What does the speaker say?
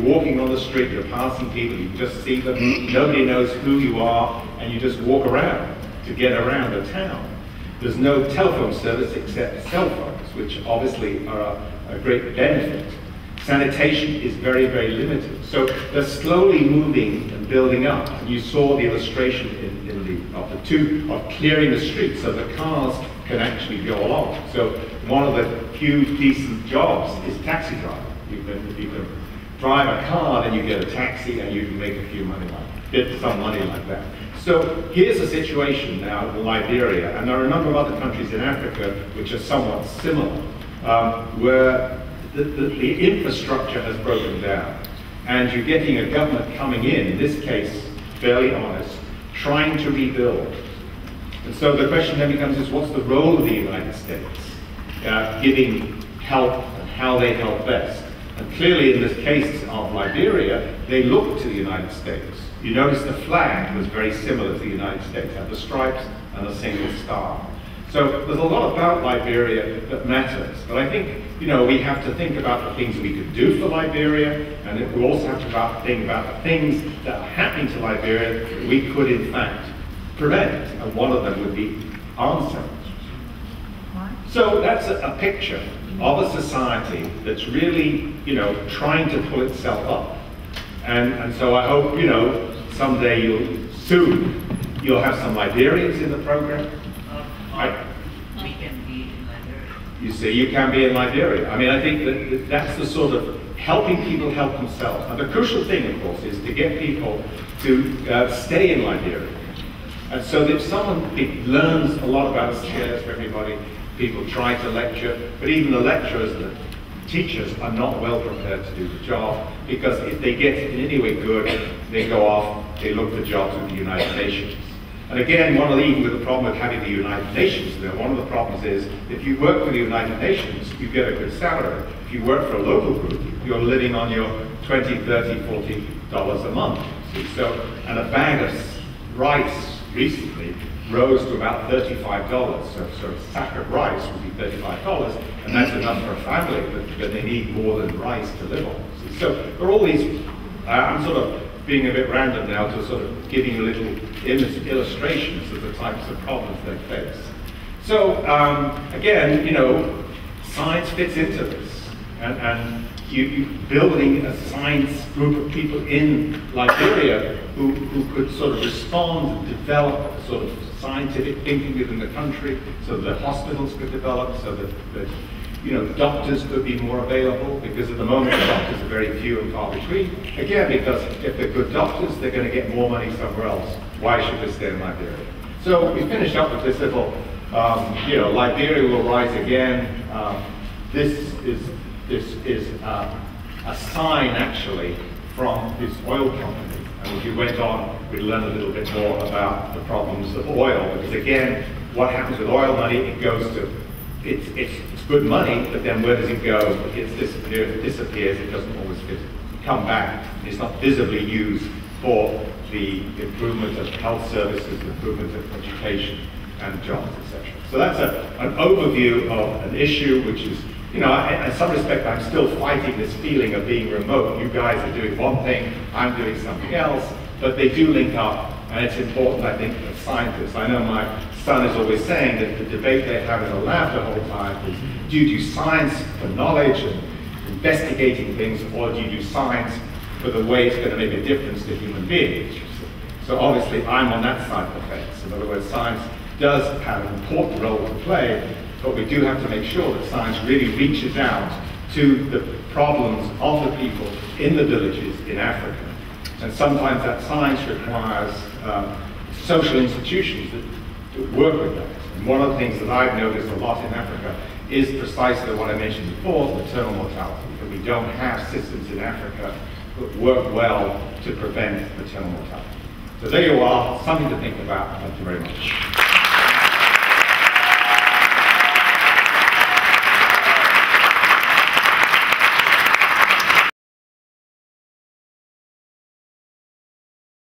walking on the street, you're passing people, you just see them, nobody knows who you are, and you just walk around to get around a town. There's no telephone service except cell phones, which obviously are a great benefit. Sanitation is very, very limited. So they're slowly moving and building up. And you saw the illustration of clearing the streets so the cars can actually go along. So one of the few decent jobs is taxi driver. You can drive a car, then you get a taxi, and you can make a few money get some money like that. So here's a situation now in Liberia, and there are a number of other countries in Africa which are somewhat similar, where the infrastructure has broken down, and you're getting a government coming in this case, fairly honest, trying to rebuild. And so the question then becomes is, what's the role of the United States giving help and how they help best? And clearly in this case of Liberia, they look to the United States. You notice the flag was very similar to the United States, had the stripes and a single star. So there's a lot about Liberia that matters, but I think, you know, we have to think about the things we could do for Liberia, and we also have to think about the things that are happening to Liberia that we could in fact prevent, and one of them would be arms sales. So that's a picture of a society that's really, you know, trying to pull itself up. And so I hope, you know, someday soon you'll have some Liberians in the program. We can be in Liberia. You see, you can be in Liberia. I mean, I think that that's the sort of helping people help themselves. And the crucial thing, of course, is to get people to stay in Liberia. And so that if someone learns a lot about shares for everybody, people try to lecture, but even the lecturers and the teachers are not well prepared to do the job, because if they get in any way good, they go off, they look for jobs with the United Nations. And again, even with the problem of having the United Nations there, one of the problems is, if you work for the United Nations, you get a good salary. If you work for a local group, you're living on your $20, $30, $40 a month. So, and a bag of rice recently rose to about $35. So a sack of rice would be $35, and that's enough for a family, but they need more than rice to live on. So there are all these, I'm sort of being a bit random now to sort of giving you little illustrations of the types of problems they face. So again, you know, science fits into this, and you building a science group of people in Liberia who could sort of respond and develop sort of scientific thinking within the country, so that hospitals could develop, so that you know, doctors could be more available, because at the moment the doctors are very few and far between. Again, because if they're good doctors, they're going to get more money somewhere else. Why should they stay in Liberia? So we finished up with this little, you know, Liberia will rise again. This is a sign actually from this oil company. And if you went on, we'd learn a little bit more about the problems of oil, because again, what happens with oil money, it goes to, it's good money, but then where does it go? It gets disappeared, it disappears, it doesn't always come back. It's not visibly used for the improvement of health services, improvement of education and jobs, etc. So that's an overview of an issue which is, you know, in some respect I'm still fighting this feeling of being remote. You guys are doing one thing, I'm doing something else, but they do link up, and it's important, I think, for scientists. I know my son is always saying that the debate they have in the lab the whole time is, do you do science for knowledge and investigating things, or do you do science for the way it's going to make a difference to human beings? So obviously I'm on that side of the fence. In other words, science does have an important role to play, but we do have to make sure that science really reaches out to the problems of the people in the villages in Africa. And sometimes that science requires social institutions that work with that. And one of the things that I've noticed a lot in Africa is precisely what I mentioned before, maternal mortality. That we don't have systems in Africa that work well to prevent maternal mortality. So there you are, something to think about. Thank you very much.